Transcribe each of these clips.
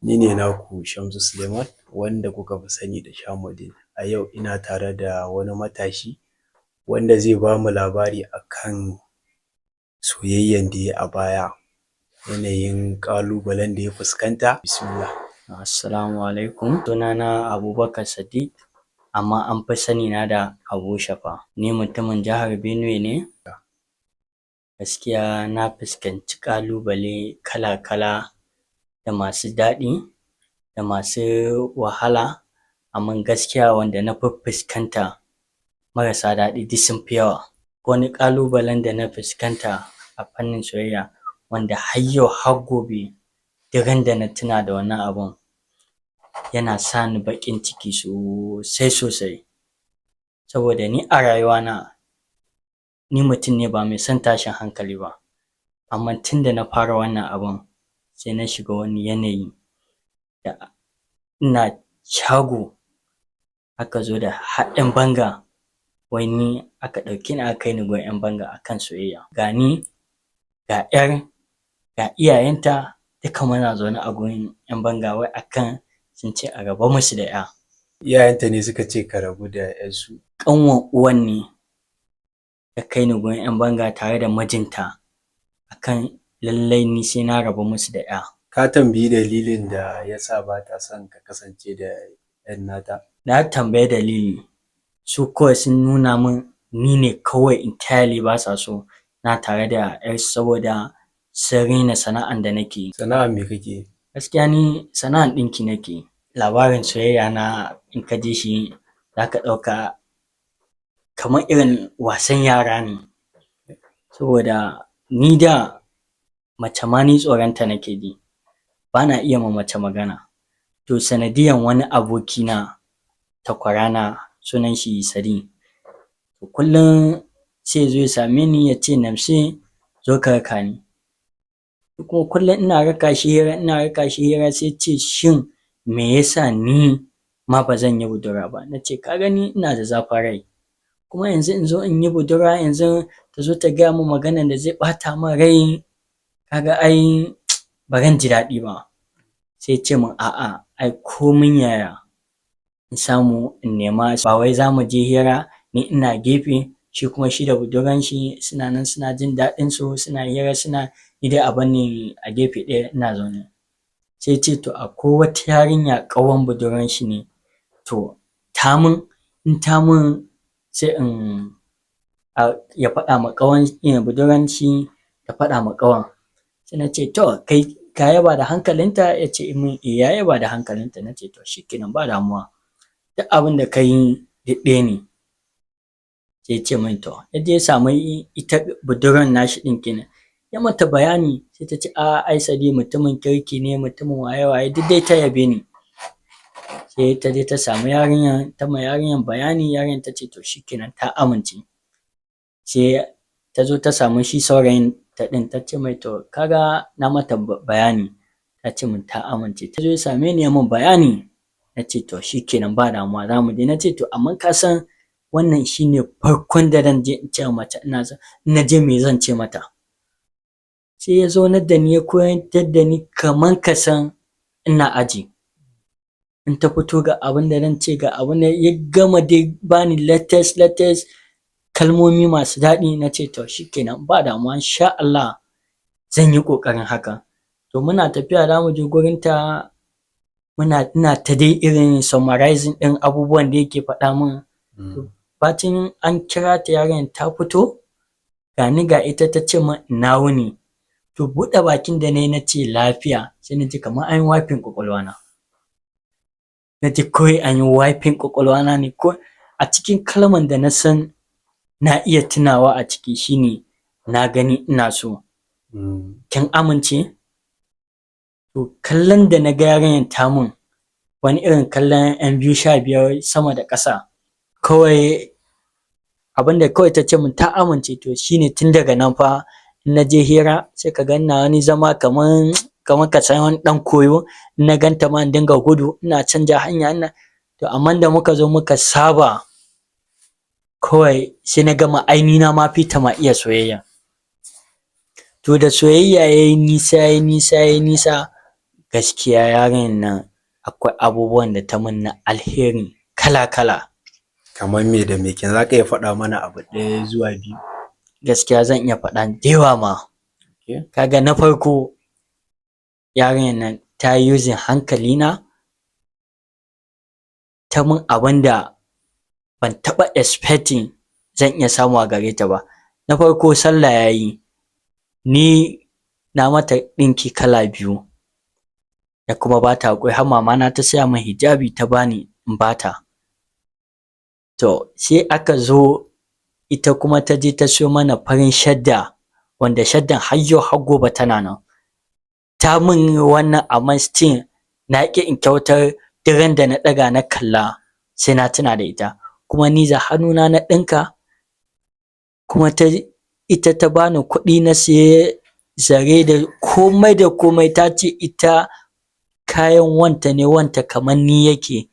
Ni ne naku Shamsu Suleiman wanda kuka fi sani da Shamuddin. A yau ina tare da wani matashi wanda zai bamu labari akan soyayyan da yayi a baya, yanayin ƙalubalen da ya fuskanta. Bismillah. Assalamu alaikum. Sunana Abubakar Sadiq, amma an fi sani na da Abu Shafa. Ni mutumin jihar Benue ne. Gaskiya na fuskanci ƙalubale kala-kala, da masu daɗi da masu wahala, amma gaskiya wanda na fi fuskanta marasa daɗi duk sun fi yawa. Wani ƙalubalen da na fuskanta a fannin soyayya wanda har yau har gobe duk ran da na tuna da wannan abun yana sa ni baƙin ciki sosai. Saboda ni a rayuwana ni mutum ne ba mai son tashin hankali ba, amma tun da na fara wannan abun sai na shiga wani yanayi da ina shago aka zo da har 'yan banga, wai ni aka ɗauke ni aka kai ni gun 'yan banga akan soyayya. Ga ni ga 'yar ga iyayenta duka muna zaune a gurin 'yan banga wai akan sun ce a rabar musu da 'ya. Iyayenta ne suka ce ka rabu da 'yarsu? Ƙanwar uwan ne ta kai ni gurin 'yan banga tare da mijinta akan lallai ni sai na rabu musu da 'ya. Ka tambayi dalilin da yasa ba ta son ka kasance da 'yan nata? Na tambayi dalili, su kawai sun nuna min ni ne kawai entirely ba sa so na tare da 'yarsu saboda sun raina sana'an da nake yi. Sana'an me kake yi? Gaskiya ni sana'an ɗinki nake yi. Labarin soyayya na in ka ji shi za ka ɗauka kamar irin wasan yara ne, saboda ni da mace ma ni tsoronta nake ji, ba na iya ma mace magana. To sanadiyan wani abokina, takwarana, sunan shi Sadi, kullum sai ya zo ya same ni ya ce Namse zo ka raka ni. Kuma kullum ina raka shi hira sai ya ce shin me yasa ni ma ba zan yi budurwa ba? Na ce ka gani ina da zafin rai, kuma yanzu in zo in yi budurwa yanzu ta zo ta gaya min maganan da zai ɓata min rai, kaga ai ba zan ji daɗi ba. Sai ya ce min a'a ai komin yaya in samu in nema, ba wai za mu je hira ni ina gefe shi kuma shi da budurwan shi suna nan suna jin daɗin su, suna hira suna ni dai a bar ni a gefe ɗaya ina zaune. Sai ya ce to akwai wata yarinya ƙawar budurwan shi ne, to ta mun in ta mun sai in ya faɗa ma ƙawar budurwan shi ta faɗa ma ƙawar. Sai na ce to kai ka yaba da hankalinta? Ya ce min ya yaba da hankalinta. Na ce to shikenan ba damuwa, duk abin da ka yi duk ɗaya ne. Sai ya ce min to ya je ya samu ita budurwan nashi ɗin kenan, ya mata bayani sai ta ce ai Sadi mutumin kirki ne, mutumin waye duk dai ta yabe ni. Sai ta je ta samu yarinyar ta ma yarinyar bayani, yarinyar ta ce to shikenan ta amince. Sai ta zo ta samu shi saurayin ta ɗin ta ce mai to kaga na mata bayani ta ce min ta amince. Ta zo ya same ni ya min bayani, na ce to shikenan ba damuwa za mu je. Na ce to amma ka san wannan shine farkon da zan je in ce wa mace ina son, in na je me zan ce mata? Sai ya zaunar da ni ya koyantar da ni kaman ka san ina aji. In ta fito ga abin da zan ce, ga abin da ya gama dai bani latest kalmomi masu daɗi. Na ce to shikenan ba damuwa insha Allah zan yi ƙoƙarin haka. To muna tafiya za mu je gurin ta, ina ta dai irin summarizing ɗin abubuwan da yake faɗa min. Bacin an kira ta yarinyar ta fito, ga ni ga ita ta ce min ina wuni. To buɗe bakin da na ce lafiya, sai na ji kamar an yi wifin ƙwaƙwalwana. Na ji kawai an yi wifin ƙwaƙwalwana ne, ko a cikin kalman da na san na iya tunawa a ciki shine na gani ina so. Kin amince? To kallon da na ga yarinyar ta mun wani irin kallon 'yan biyu sha biyar sama da ƙasa. Kawai abinda kawai ta ce min ta amince. To shine tun daga nan fa in na je hira sai ka ga ina wani zama kaman ka san wani ɗan koyo. In na ganta ma in dinga gudu ina canja hanya to amma da muka zo muka saba kawai sai na gama ai ni na ma fita ma iya soyayya. To da soyayya yayi nisa gaskiya yarinyar nan akwai abubuwan da ta min na alheri kala-kala. Kamar me da me za ka iya faɗa mana abu ɗaya zuwa biyu? Gaskiya zan iya faɗa da yawa ma. Okay. Kaga na farko yarinyar nan ta yi using hankalina, ta min abin da ban taɓa expecting zan iya samu a gare ta ba. Na farko sallah ya yi, ni na mata ɗinki kala biyu da kuma ba ta haƙuri, har mama na ta saya min hijabi ta bani in bata. To sai aka zo ita kuma ta je ta siyo mana farin shadda, wanda shaddan har yau har gobe tana nan. Ta min wannan amma still na ƙi in kyautar, duk ran da na ɗaga na kalla sai na tuna da ita. Kuma ni da hannuna na ɗinka, kuma ita ta bani kuɗi na siye zare da komai, ta ce ita kayan wanta ne, wanta kamar ni yake.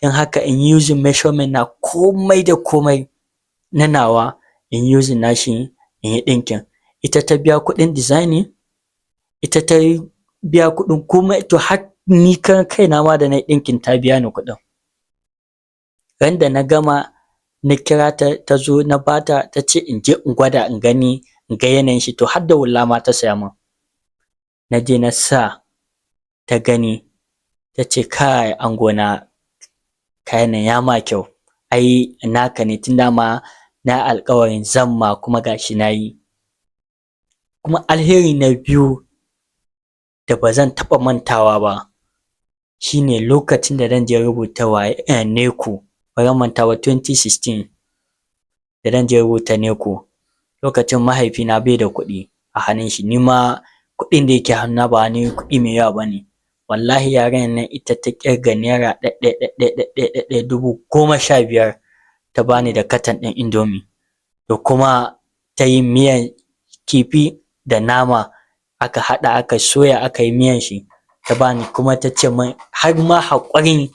Don haka in using measurement na komai na nawa, in using nashi in yi ɗinkin. Ita ta biya kuɗin designing, ita ta biya kuɗin komai, to har ni kaina ma da na ɗinkin ta biya ni kuɗin. Ran da na gama na kira ta, ta zo na bata, ta ce in je in gwada in gani, in ga yanayin shi, to har da hulla ma ta saya min. Na je na sa ta gani, ta ce kai angona kayan nan ya ma kyau, ai naka ne, tun dama na alƙawarin zan ma kuma gashi na yi. Kuma alheri na biyu da ba zan taɓa mantawa ba shine lokacin da zan je rubuta NECO, ba zan manta ba 2016 da zan je rubuta NECO. Lokacin mahaifina bai da kuɗi a hannun shi, ni ma kuɗin da yake hannuna ba wani kuɗi mai yawa ba ne. Wallahi yarinyar nan ita ta ƙirga naira ɗaiɗai 15,000 ta bani da katan ɗin indomie, da kuma ta yi miyan kifi da nama, aka haɗa aka soya aka yi miyan shi ta bani, kuma ta ce min har ma haƙurin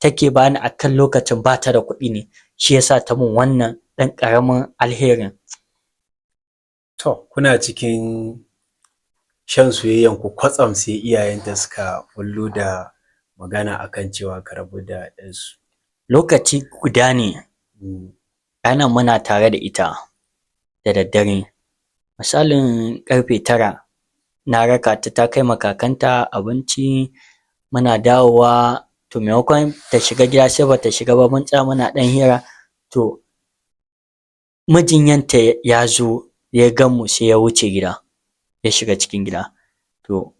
take bani akan lokacin ba ta da kuɗi ne, shi yasa ta min wannan ɗan ƙaramin alherin. To kuna cikin shan soyayyan ku kwatsam sai iyayenta suka bullo da magana akan cewa ka rabu da ɗansu. Lokaci guda ne ranar muna tare da ita da daddare, misalin ƙarfe 9 na raka ta kai ma kakanta abinci, muna dawowa, to maimakon ta shiga gida sai bata shiga ba, mun tsaya muna ɗan hira, to mijinyanta ya zo ya gan mu sai ya wuce gida, ya shiga cikin gida. To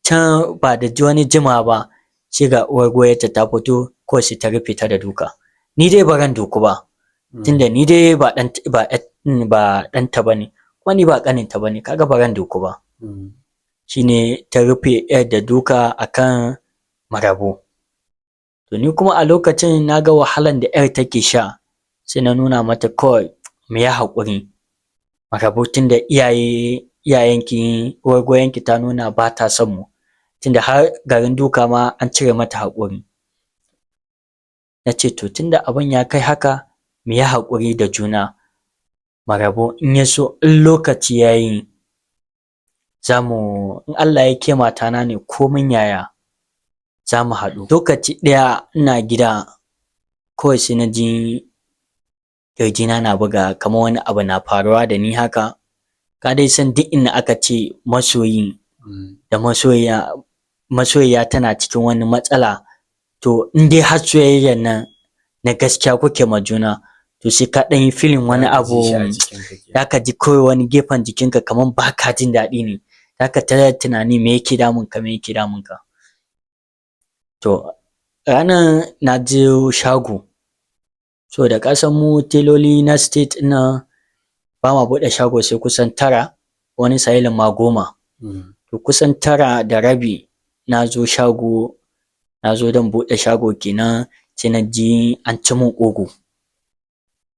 can ba da wani jima ba sai ga uwar goyarta ta fito, ko sai ta rufe ta da duka. Ni dai ba ran doku ba, tunda ni dai ba ɗanta ba ne, kuma ni ba ƙaninta ba ne, kaga ba ran doku ba. Shine ta rufe yar da duka akan marabu. To ni kuma a lokacin na ga wahalan da yar take sha, sai na nuna mata kawai mu yi haƙuri, marabu, tunda iyayenki, uwar goyonki ta nuna ba ta son mu, tunda har garin duka ma an cire mata haƙuri. Na ce to tunda abin ya kai haka, mu yi haƙuri da juna, marabu, in ya so in lokaci ya yi in Allah ya ke matana ne komin yaya za mu haɗu. Lokaci ɗaya ina gida kawai sai na ji ƙirjina na buga, kamar wani abu na faruwa da ni haka. Ka dai san duk inda aka ce masoyi da masoyiya tana cikin wani matsala, to in dai har soyayyar nan na gaskiya kuke ma juna, to sai ka ɗan yi feeling wani abu, za ka ji kawai wani gefen jikinka kamar ba ka jin daɗi ne, za ka ta tunani me yake damunka. To ranar na je shago, so da ka san mu teloli na state na ba ma buɗe shago sai kusan 9, wani sa'ilin ma 10. To kusan 9:30 na zo shago, na zo don buɗe shago kenan, sai na ji an ci min ƙugu.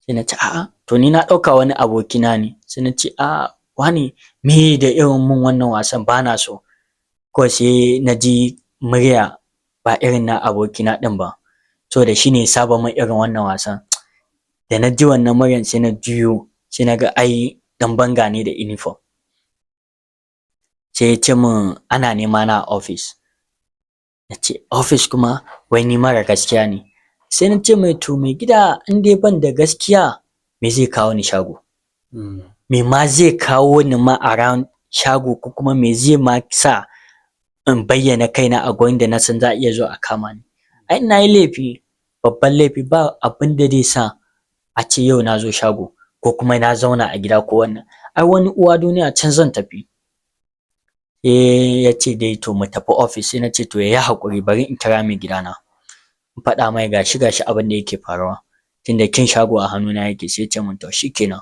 Sai na ce a'a, to ni na ɗauka wani abokina ne, sai na ce a'a wane, me da irin mun wannan wasan, ba na so. Kawai sai na ji murya ba irin na abokina ɗin ba, so da shi ne ya saba min irin wannan wasan. Da na ji wannan muryan sai na juyo, sai na ga ai ɗan banga ne da uniform. sai ya ce min ana nema na a office. Na ce office kuma wai ni mara gaskiya ne. Sai na ce mai to mai gida in dai ban da gaskiya me zai kawo ni shago? Me ma zai kawo ni ma around shago ko kuma me zai ma sa in bayyana kaina a gurin da na san za a iya zuwa a kama ni? Ai na yi laifi, babban laifi, ba abin da zai sa a ce yau na zo shago ko kuma na zauna a gida ko wannan. Ai wani uwa duniya can zan tafi. Ya ce dai to mu tafi office. Sai na ce to ya yi haƙuri bari in kira mai gidana. In faɗa mai gashi abin da yake faruwa. Tunda kin shago a hannuna yake. Sai ya ce min to shikenan.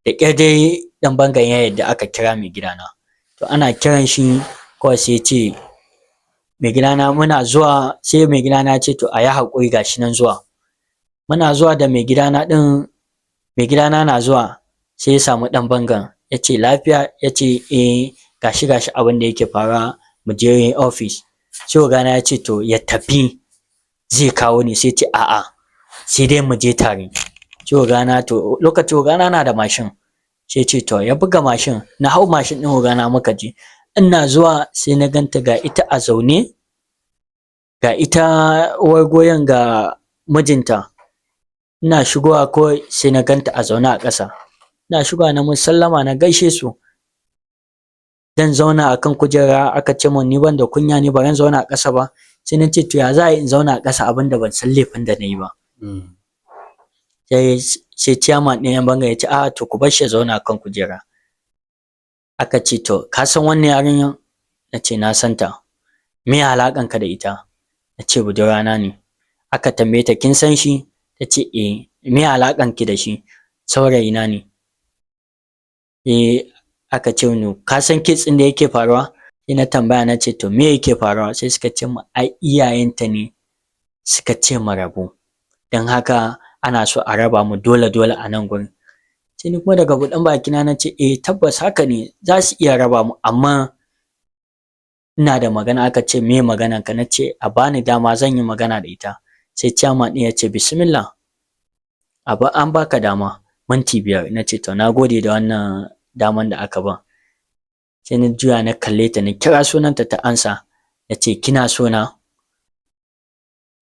Da ƙyar dai ɗan bangan ya yadda aka kira mai gidana. To ana kiran shi kawai sai ya ce mai gidana muna zuwa. Sai mai gidana ya ce to a yi haƙuri gashi nan zuwa. Muna zuwa da mai gidana ɗin, mai gidana na zuwa sai ya samu ɗan bangan ya ce lafiya? Ya ce gashi abin da yake faruwa mu je office. Sai ogana ya ce to ya tafi zai kawo ni. Sai ce a'a sai dai mu je tare. Sai ogana to lokacin ogana na da mashin. Sai ce to ya buga mashin, na hau mashin ɗin ogana muka je. Ina zuwa sai na ganta ga ita a zaune, ga ita uwar goyon ga mijinta. Ina shigowa kawai sai na ganta a zaune a ƙasa. Ina shigowa na musu sallama na gaishe su. Zan zauna a kan kujera aka ce min ni ban da kunya ni ba zan zauna a ƙasa ba. Sai na ce to ya za a yi in zauna a ƙasa abin da ban san laifin da na yi ba. Sai chairman ɗin 'yan banga ya ce a'a to ku bar shi ya zauna a kan kujera. Aka ce to ka san wannan yarinyar? Na ce na san ta. Me alaƙanka da ita? Na ce budurwana ne. Aka tambaye ta kin san shi? Ta ce me alaƙanki da shi? Saurayina ne. Aka ce ni ka san case ɗin da yake faruwa? Sai na tambaya na ce to me yake faruwa? Sai suka ce min ai iyayenta ne suka ce mu rabu. Don haka ana so a raba mu dole a nan gurin. Sai ni kuma daga buɗan bakina na ce tabbas haka ne za su iya raba mu amma ina da magana. Aka ce me maganarka? Na ce a bani dama zan yi magana da ita. Sai chairman ɗin ya ce bismillah an baka dama minti 5. Na ce to na gode da wannan daman da aka ban. Sai na juya na kalle ta na kira sunanta ta ansa. Na ce kina so na?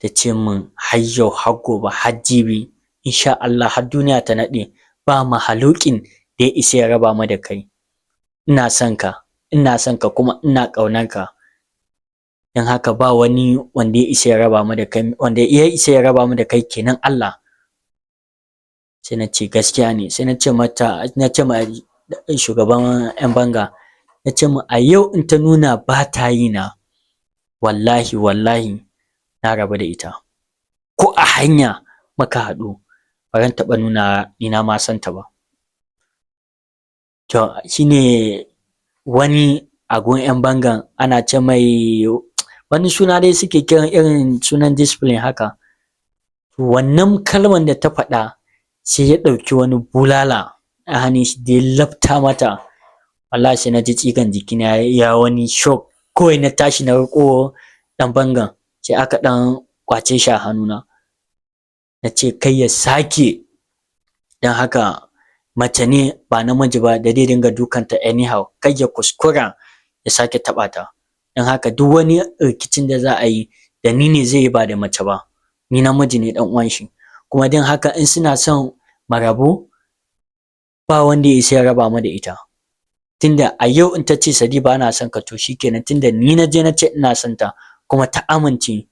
Ta ce min har yau har gobe har jibi insha Allah har duniya ta naɗe ba mahalukin da ya isa ya raba mu da kai. Ina son ka kuma ina ƙaunar ka. Don haka ba wani wanda ya isa ya raba mu da kai, wanda ya isa ya raba mu da kai kenan Allah. Sai na ce gaskiya ne. Sai na ce ma shugaban 'yan banga, na ce mu a yau in ta nuna ba ta yi na wallahi na rabu da ita. Ko a hanya muka haɗu ba zan taɓa nuna ni na ma santa ba. To shine wani a gun 'yan bangan ana ce mai wani suna dai suke kiran irin sunan discipline haka. Wannan kalman da ta faɗa sai ya ɗauki wani bulala a hannun shi da ya lafta mata. Wallahi sai na ji tsigan jikina ya wani shock. Kawai na tashi na riƙo ɗan bangan sai aka ɗan ƙwace shi a hannuna. Na ce kai ya sake, don haka mace ne ba namiji ba da zai dinga dukanta anyhow, kai ya kuskura ya sake taɓa ta. Don haka duk wani rikicin da za a yi da ni ne zai yi ba da mace ba. Ni namiji ne ɗan uwan shi. Kuma don haka in suna son mu rabu ba wanda ya isa ya raba mu da ita. Tunda a yau in ta ce Sadi ba na son ka to shikenan, tunda ni na je na ce ina son ta kuma ta amince,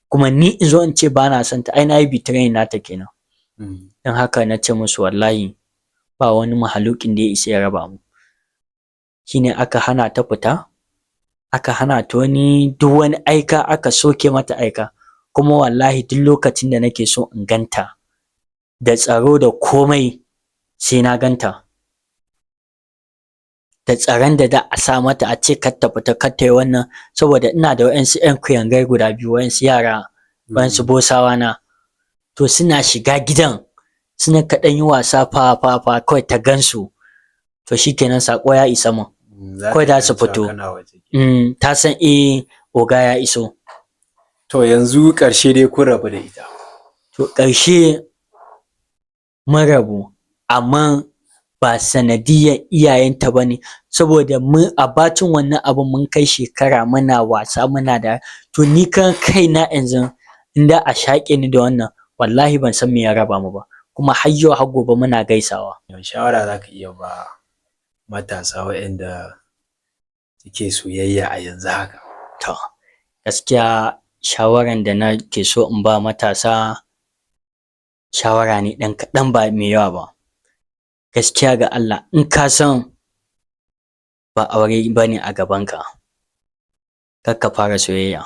kuma ni in zo in ce ba na son ta ai na yi betraying nata kenan. Don haka na ce musu wallahi ba wani mahalukin da ya isa ya raba mu. Shine aka hana ta fita, aka hana ta duk wani aika, aka soke mata aika. Kuma wallahi duk lokacin da nake so in ganta da tsaro da komai sai na ganta. Da tsaron da a sa mata a ce kar ta fita kar ta yi wannan, saboda ina da wa'yansu 'yan kuyangai guda biyu, wa'yansu yara, wa'yansu bosawa na. To suna shiga gidan suna kaɗan yi wasa fa kawai ta gansu. To shikenan sako ya isa mun. Kawai za su fito. Ta san oga ya iso. To yanzu ƙarshe dai kun rabu da ita. To ƙarshe mun rabu amma ba sanadiyyar iyayenta ba ne, saboda mun a bacin wannan abin mun kai shekara muna wasa muna da to ni kan kaina yanzu in da a shaƙe ni da wannan wallahi ban san me ya raba mu ba, kuma har yau har gobe muna gaisawa. Shawara za ka iya ba matasa waɗanda suke soyayya a yanzu haka? To gaskiya shawaran da nake so in ba matasa shawara ne ɗan kaɗan ba mai yawa ba. Gaskiya ga Allah in ka san ba aure ba ne a gabanka, kar ka fara soyayya,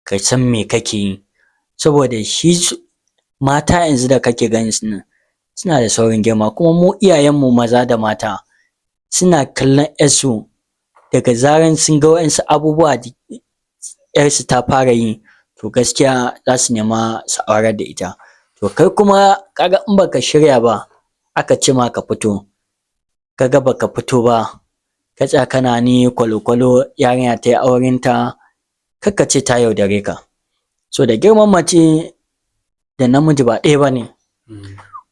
ka san me kake yi, saboda shi mata yanzu da kake ganin su nan suna da saurin girma, kuma mu iyayenmu maza da mata suna kallon 'yarsu daga zaran sun ga waɗansu abubuwa da 'yarsu ta fara yi to gaskiya za su nema su aurar da ita. To kai kuma kaga in baka shirya ba aka ce ma ka fito, kaga baka fito ba ka tsaya kana ni kwalo-kwalo yarinya ta yi aurenta, kar ka ce ta yaudare ka. So da girman mace da namiji ba ɗaya ba ne.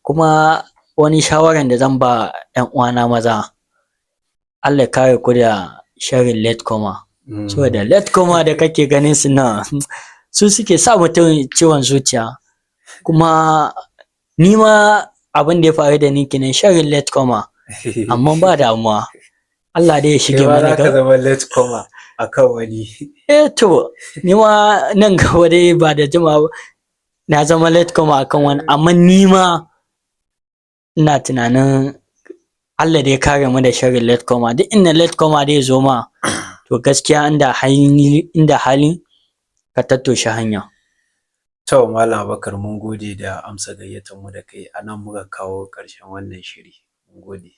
Kuma wani shawaran da zan ba 'yan uwana maza, Allah ya kare ku da sharrin late comer. Saboda late comer da kake ganin su nan su suke sa mutum ciwon zuciya. Kuma ni ma abin da ya faru da ni kenan, sharrin late comer, amma ba damuwa. Allah dai ya shige mana gaba. Kai ma za ka zama late comer akan wani. To ni ma nan gaba dai ba da jimawa na zama late comer akan wani, amma ni ma ina tunanin Allah dai ya kare mu da sharrin late comer. Duk inda late comer dai zo ma to gaskiya inda hali ka tattoshe hanya. To Malam Abubakar mun gode da amsa gayyatar mu da kai, a nan muka kawo ƙarshen wannan shiri. Mun gode.